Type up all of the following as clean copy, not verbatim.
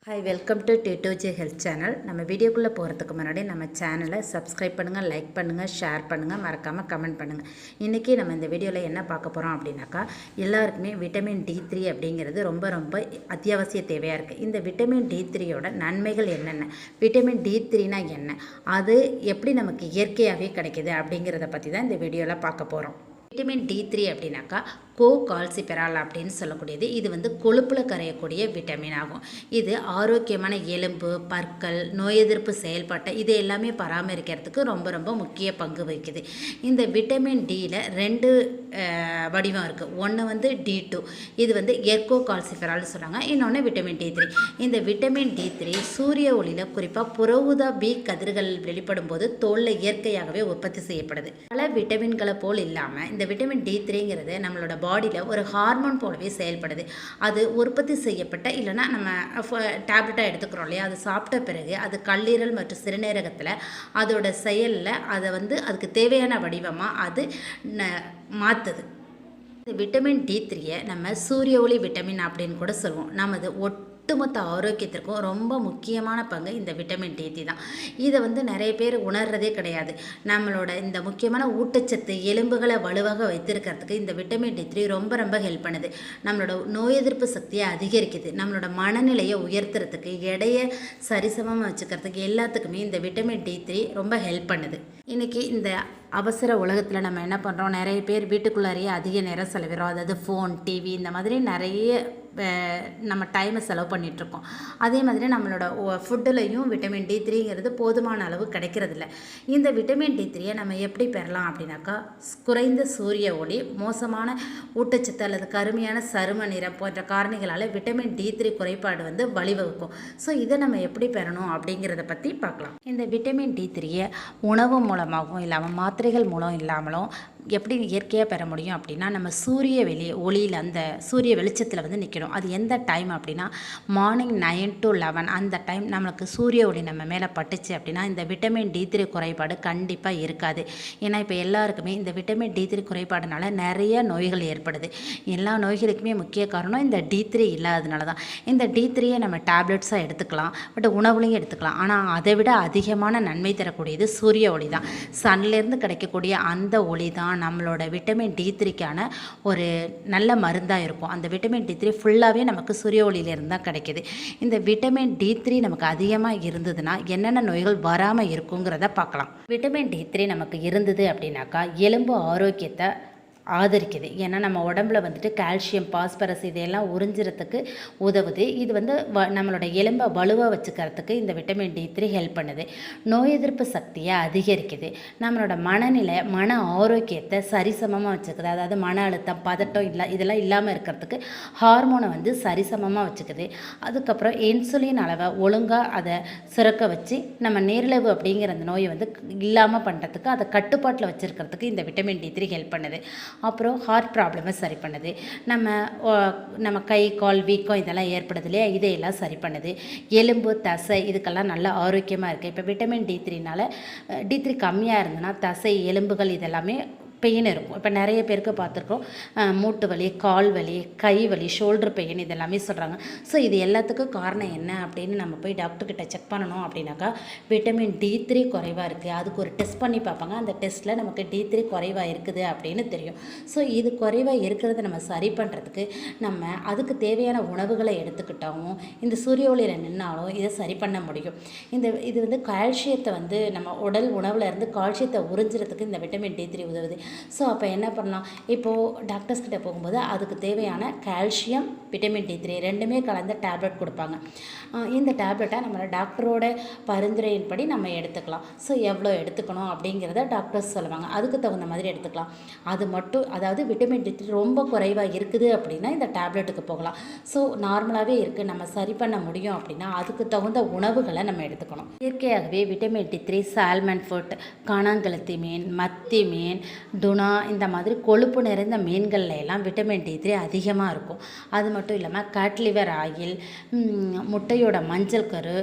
Hi, welcome to டேட்டோஜே health channel. நம்ம வீடியோக்குள்ளே போகிறதுக்கு முன்னாடி நம்ம சேனலை சப்ஸ்கிரைப் பண்ணுங்கள், லைக் பண்ணுங்கள், ஷேர் பண்ணுங்கள், மறக்காமல் கமெண்ட் பண்ணுங்கள். இன்றைக்கி நம்ம இந்த வீடியோவில் என்ன பார்க்க போகிறோம் அப்படின்னாக்கா, எல்லாருக்குமே விட்டமின் D3 அப்படிங்கிறது ரொம்ப ரொம்ப அத்தியாவசிய தேவையாக இருக்குது. இந்த விட்டமின் D3யோட நன்மைகள் என்னென்ன, விட்டமின் D3னா என்ன, அது எப்படி நமக்கு இயற்கையாகவே கிடைக்கிது அப்படிங்கிறத பற்றி தான் இந்த வீடியோவில் பார்க்க போகிறோம். விட்டமின் D3 அப்படின்னாக்கா கோகால்சிஃபெரால் அப்படின்னு சொல்லக்கூடியது. இது வந்து கொழுப்பில் கரையக்கூடிய விட்டமின் ஆகும். இது ஆரோக்கியமான எலும்பு, பற்கள், நோய் எதிர்ப்பு செயல்பாட்டை இது எல்லாமே பராமரிக்கிறதுக்கு ரொம்ப ரொம்ப முக்கிய பங்கு வகிக்குது. இந்த விட்டமின் டியில் 2 வடிவம் இருக்குது. ஒன்று வந்து D2, இது வந்து எர்கோகால்சிஃபெரால்னு சொல்கிறாங்க. இன்னொன்று விட்டமின் D3. இந்த விட்டமின் D3 சூரிய ஒளியில் குறிப்பாக புற ஊதா பி கதிர்கள் வெளிப்படும் போது தோலில் இயற்கையாகவே உற்பத்தி செய்யப்படுது. பல விட்டமின்களை போல் இல்லாமல் இந்த விட்டமின் D3ங்கிறது நம்மளோட பாடியில் ஒரு ஹார்மோன் போலவே செயல்படுது. அது உற்பத்தி செய்யப்பட்ட இல்லைனா நம்ம டேப்லெட்டாக எடுத்துக்கிறோம் இல்லையா, அது சாப்பிட்ட பிறகு அது கல்லீரல் மற்றும் சிறுநீரகத்தில் அதோட செயலில் அதை வந்து அதுக்கு தேவையான வடிவமாக அது மாற்றுது. இந்த விட்டமின் D3யை நம்ம சூரிய ஒளி விட்டமின் அப்படின்னு கூட சொல்லுவோம். நமது ஒட்டுமொத்த ஆரோக்கியத்திற்கும் ரொம்ப முக்கியமான பங்கு இந்த விட்டமின் D3 தான். இதை வந்து நிறைய பேர் உணர்றதே கிடையாது. நம்மளோட இந்த முக்கியமான ஊட்டச்சத்து எலும்புகளை வலுவாக வைத்திருக்கிறதுக்கு இந்த விட்டமின் D3 ரொம்ப ரொம்ப ஹெல்ப் பண்ணுது. நம்மளோட நோய் எதிர்ப்பு சக்தியை அதிகரிக்குது. நம்மளோட மனநிலையை உயர்த்துறதுக்கு, எடையை சரிசமமாக வச்சுக்கிறதுக்கு எல்லாத்துக்குமே இந்த விட்டமின் D3 ரொம்ப ஹெல்ப் பண்ணுது. இன்றைக்கி இந்த அவசர உலகத்தில் நம்ம என்ன பண்ணுறோம், நிறைய பேர் வீட்டுக்குள்ளாரையே அதிக நேரம் செலவிடுறோம். அதாவது ஃபோன், டிவி இந்த மாதிரி நிறைய நம்ம டைமை செலவு பண்ணிகிட்ருக்கோம். அதே மாதிரி நம்மளோட ஃபுட்டுலையும் விட்டமின் D3ங்கிறது போதுமான அளவு கிடைக்கிறதில்ல. இந்த விட்டமின் D3யை நம்ம எப்படி பெறலாம் அப்படின்னாக்கா, குறைந்த சூரிய ஒளி, மோசமான ஊட்டச்சத்து அல்லது கருமையான சரும நிறம் போன்ற காரணிகளால் விட்டமின் D3 குறைபாடு வந்து வழிவகுக்கும். ஸோ இதை நம்ம எப்படி பெறணும் அப்படிங்கிறத பற்றி பார்க்கலாம். இந்த விட்டமின் D3யை உணவு மூலமாகவும் இல்லாமல் மாத்திரைகள் மூலம் இல்லாமலும் எப்படி இயற்கையாக பெற முடியும் அப்படின்னா, நம்ம சூரிய ஒளியில் அந்த சூரிய வெளிச்சத்தில் வந்து நிற்கணும். அது எந்த டைம் அப்படின்னா மார்னிங் 9 to 11 அந்த டைம் நம்மளுக்கு சூரிய ஒளி நம்ம மேலே பட்டுச்சு அப்படின்னா இந்த விட்டமின் D3 குறைபாடு கண்டிப்பாக இருக்காது. ஏன்னா இப்போ எல்லாருக்குமே இந்த விட்டமின் D3 குறைபாடுனால நிறைய நோய்கள் ஏற்படுது. எல்லா நோய்களுக்குமே முக்கிய காரணம் இந்த D3 இல்லாததுனால தான். இந்த D3யை நம்ம டேப்லெட்ஸாக எடுத்துக்கலாம், பட் உணவுலையும் எடுத்துக்கலாம். ஆனால் அதை விட அதிகமான நன்மை தரக்கூடியது சூரிய ஒளி தான். சன்லேருந்து கிடைக்கக்கூடிய அந்த ஒளி தான் நம்மளோட விட்டமின் D3க்கான ஒரு நல்ல மருந்தாக இருக்கும். அந்த விட்டமின் D3 ஃபுல்லாகவே நமக்கு சூரிய ஒளியிலேருந்து தான் கிடைக்கிது. இந்த விட்டமின் D3 நமக்கு அதிகமாக இருந்ததுன்னா என்னென்ன நோய்கள் வராமல் இருக்குங்கிறத பார்க்கலாம். விட்டமின் D3 நமக்கு இருந்தது அப்படின்னாக்கா எலும்பு ஆரோக்கியத்தை ஆதரிக்குது. ஏன்னா நம்ம உடம்புல வந்துட்டு கால்சியம், பாஸ்பரஸ் இதையெல்லாம் உறிஞ்சிறதுக்கு உதவுது. இது வந்து நம்மளோட எலும்பை வலுவாக வச்சுக்கிறதுக்கு இந்த விட்டமின் D3 ஹெல்ப் பண்ணுது. நோய் எதிர்ப்பு சக்தியை அதிகரிக்குது. நம்மளோட மனநிலை, மன ஆரோக்கியத்தை சரிசமமாக வச்சுக்குது. அதாவது மன அழுத்தம், பதட்டம் இதெல்லாம் இல்லாமல் இருக்கிறதுக்கு ஹார்மோனை வந்து சரிசமமாக வச்சுக்குது. அதுக்கப்புறம் இன்சுலின் அளவை ஒழுங்காக அதை சுரக்க வச்சு நம்ம நீரிழிவு அப்படிங்கிற அந்த நோயை வந்து இல்லாமல் பண்ணுறதுக்கு, அதை கட்டுப்பாட்டில் வச்சுருக்கிறதுக்கு இந்த விட்டமின் D3 ஹெல்ப் பண்ணுது. அப்புறம் ஹார்ட் ப்ராப்ளமை சரி பண்ணுது. நம்ம கை கால் வீக்கம் இதெல்லாம் ஏற்படுது இல்லையா, இதையெல்லாம் சரி பண்ணுது. எலும்பு, தசை இதுக்கெல்லாம் நல்லா ஆரோக்கியமாக இருக்குது. இப்போ விட்டமின் D3னால D3 கம்மியாக இருந்ததுன்னா தசை, எலும்புகள் இதெல்லாமே பெயின் இருக்கும். இப்போ நிறைய பேருக்கு பார்த்துருக்கோம் மூட்டு வலி, கால் வலி, கை வலி, ஷோல்டர் பெயின் இதெல்லாமே சொல்கிறாங்க. ஸோ இது எல்லாத்துக்கும் காரணம் என்ன அப்படின்னு நம்ம போய் டாக்டர்கிட்ட செக் பண்ணணும் அப்படின்னாக்கா விட்டமின் D3 குறைவாக இருக்குது. அதுக்கு ஒரு டெஸ்ட் பண்ணி பார்ப்பாங்க. அந்த டெஸ்ட்டில் நமக்கு D3 குறைவாக இருக்குது அப்படின்னு தெரியும். ஸோ இது குறைவாக இருக்கிறத நம்ம சரி பண்ணுறதுக்கு நம்ம அதுக்கு தேவையான உணவுகளை எடுத்துக்கிட்டாலும் இந்த சூரிய ஒளியில் நின்னாலும் இதை சரி பண்ண முடியும். இது வந்து கால்சியத்தை வந்து நம்ம உடல் உணவில் இருந்து கால்சியத்தை உறிஞ்சிறதுக்கு இந்த விட்டமின் D3 உதவுது. ஸோ அப்போ என்ன பண்ணலாம், இப்போது டாக்டர்ஸ்கிட்ட போகும்போது அதுக்கு தேவையான கால்சியம், விட்டமின் D3 ரெண்டுமே கலந்த டேப்லெட் கொடுப்பாங்க. இந்த டேப்லெட்டை நம்ம டாக்டரோட பரிந்துரையின்படி நம்ம எடுத்துக்கலாம். ஸோ எவ்வளோ எடுத்துக்கணும் அப்படிங்கிறத டாக்டர்ஸ் சொல்லுவாங்க. அதுக்கு தகுந்த மாதிரி எடுத்துக்கலாம். அது மட்டும், அதாவது விட்டமின் D3 ரொம்ப குறைவாக இருக்குது அப்படின்னா இந்த டேப்லெட்டுக்கு போகலாம். ஸோ நார்மலாகவே இருக்குது, நம்ம சரி பண்ண முடியும் அப்படின்னா அதுக்கு தகுந்த உணவுகளை நம்ம எடுத்துக்கணும். இயற்கையாகவே விட்டமின் D3 சால்மன் ஃபுட், காணாங்கழுத்தி மீன், மத்தி மீன், துணா இந்த மாதிரி கொழுப்பு நிறைந்த மீன்கள்ல எல்லாம் விட்டமின் D3 அதிகமாக இருக்கும். அது மட்டும் இல்லாமல் கேட் லிவர் ஆயில், முட்டையோட மஞ்சள் கரு,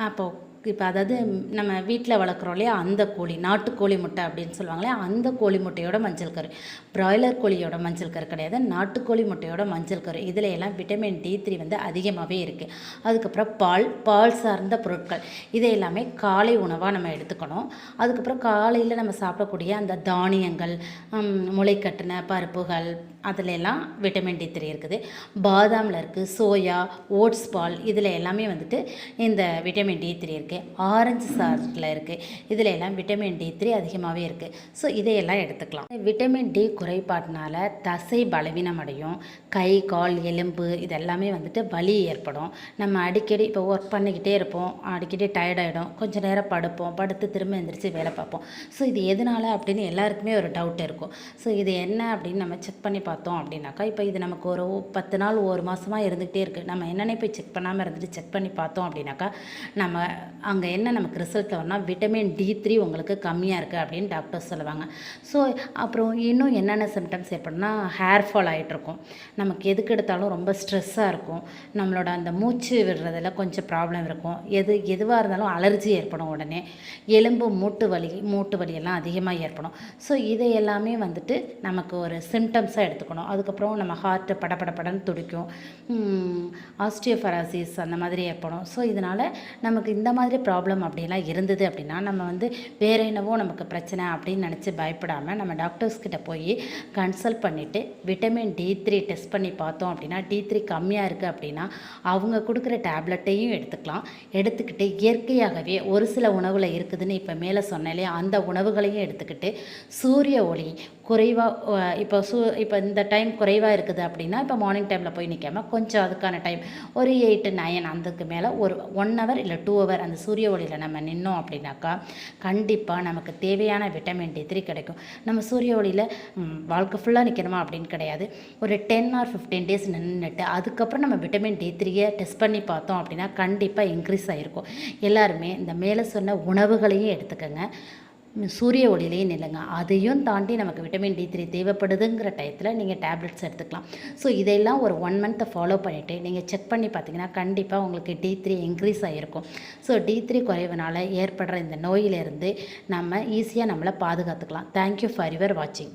அப்போது இப்போ அதாவது நம்ம வீட்டில் வளர்க்குறோம் இல்லையா அந்த கோழி, நாட்டுக்கோழி முட்டை அப்படின்னு சொல்லுவாங்களே, அந்த கோழி முட்டையோட மஞ்சள் கரு, பிராய்லர் கோழியோட மஞ்சள் கரு கிடையாது, நாட்டுக்கோழி முட்டையோட மஞ்சள் கரு. இதில் எல்லாம் விட்டமின் D3 வந்து அதிகமாகவே இருக்குது. அதுக்கப்புறம் பால் சார்ந்த பொருட்கள் இதை எல்லாமே காலை உணவாக நம்ம எடுத்துக்கணும். அதுக்கப்புறம் காலையில் நம்ம சாப்பிடக்கூடிய அந்த தானியங்கள், முளைக்கட்டின பருப்புகள், அதில் எல்லாம் விட்டமின் D3 இருக்குது. பாதாமில் இருக்குது, சோயா, ஓட்ஸ் பால் இதில் எல்லாமே வந்துட்டு இந்த விட்டமின் D3 இருக்குது. ஆரஞ்சு சாற்றில் இருக்குது, இதில் எல்லாம் விட்டமின் D3 அதிகமாகவே இருக்குது. ஸோ இதையெல்லாம் எடுத்துக்கலாம். விட்டமின் D குறைபாட்டினால தசை பலவீனம் அடையும், கை கால் எலும்பு இதெல்லாமே வந்துட்டு வலி ஏற்படும். நம்ம அடிக்கடி இப்போ ஒர்க் பண்ணிக்கிட்டே இருப்போம், அடிக்கடி டயர்டாகிடும், கொஞ்சம் நேரம் படுத்து திரும்ப எந்திரிச்சு வேலை பார்ப்போம். ஸோ இது எதனால் அப்படின்னு எல்லாருக்குமே ஒரு டவுட் இருக்கும். ஸோ இது என்ன அப்படின்னு நம்ம செக் பண்ணி பார்த்தோம் அப்படின்னாக்கா, இப்போ இது நமக்கு ஒரு 10 நாள் 1 மாதமாக இருந்துகிட்டே இருக்குது. நம்ம என்னென்ன போய் செக் பண்ணாமல் இருந்துட்டு செக் பண்ணி பார்த்தோம் அப்படின்னாக்கா, நம்ம அங்கே என்ன நமக்கு ரிசல்ட் வரனா விட்டமின் D3 உங்களுக்கு கம்மியாக இருக்குது அப்படின்னு டாக்டர்ஸ் சொல்லுவாங்க. ஸோ அப்புறம் இன்னும் என்னென்ன சிம்டம்ஸ் ஏற்படும்னா, ஹேர் ஃபால் ஆகிட்ருக்கும், நமக்கு எதுக்கு எடுத்தாலும் ரொம்ப ஸ்ட்ரெஸ்ஸாக இருக்கும், நம்மளோட அந்த மூச்சு விடுறதில் கொஞ்சம் ப்ராப்ளம் இருக்கும், எதுவாக இருந்தாலும் அலர்ஜி ஏற்படும், உடனே எலும்பு மூட்டு வலி எல்லாம் அதிகமாக ஏற்படும். ஸோ இதை எல்லாமே வந்துட்டு நமக்கு ஒரு சிம்டம்ஸாக எடுத்துக்கணும். அதுக்கப்புறம் நம்ம ஹார்ட்டு படபடன்னு துடிக்கும், ஆஸ்டியோபராசிஸ் அந்த மாதிரி ஏற்படும். ஸோ இதனால் நமக்கு இந்த மாதிரி ப்ராப்ளம் அப்படிலாம் இருந்தது அப்படின்னா, நம்ம வந்து வேறு என்னவோ நமக்கு பிரச்சனை அப்படின்னு நினச்சி பயப்படாமல் நம்ம டாக்டர்ஸ் கிட்ட போய் கன்சல்ட் பண்ணிவிட்டு விட்டமின் D3 டெஸ்ட் பண்ணி பார்த்தோம் அப்படின்னா, D3 கம்மியாக இருக்குது அப்படின்னா அவங்க கொடுக்குற டேப்லெட்டையும் எடுத்துக்கிட்டு இயற்கையாகவே ஒரு சில உணவில் இருக்குதுன்னு இப்போ மேலே சொன்னாலே அந்த உணவுகளையும் எடுத்துக்கிட்டு சூரிய ஒளி குறைவாக இப்போ இந்த டைம் குறைவாக இருக்குது அப்படின்னா, இப்போ மார்னிங் டைமில் போய் நிற்காமல் கொஞ்சம் அதுக்கான டைம் ஒரு 8 to 9 அதுக்கு மேலே ஒரு 1 hour இல்லை 2 hour அந்த சூரிய ஒளியில் நம்ம நின்னோம் அப்படின்னாக்கா கண்டிப்பாக நமக்கு தேவையான விட்டமின் D3 கிடைக்கும். நம்ம சூரிய ஒளியில் வாழ்க்கை ஃபுல்லாக நிற்கணுமா அப்படின்னு கிடையாது. ஒரு 10 or 15 days நின்றுட்டு அதுக்கப்புறம் நம்ம விட்டமின் D3யை டெஸ்ட் பண்ணி பார்த்தோம் அப்படின்னா கண்டிப்பாக இன்க்ரீஸ் ஆகிருக்கும். எல்லாருமே இந்த மேலே சொன்ன உணவுகளையும் எடுத்துக்கோங்க, சூரிய ஒளியிலையும் நில்லுங்க. அதையும் தாண்டி நமக்கு விட்டமின் D3 தேவைப்படுதுங்கிற டயத்தில் நீங்கள் டேப்லெட்ஸ் எடுத்துக்கலாம். ஸோ இதெல்லாம் ஒரு 1 month ஃபாலோ பண்ணிவிட்டு நீங்கள் செக் பண்ணி பார்த்தீங்கன்னா கண்டிப்பாக உங்களுக்கு D3 இன்க்ரீஸ் ஆகிருக்கும். ஸோ D3 குறைவுனால் ஏற்படுற இந்த நோயிலிருந்து நம்ம ஈஸியாக நம்மளை பாதுகாத்துக்கலாம். தேங்க்யூ ஃபார் யுவர் வாட்சிங்.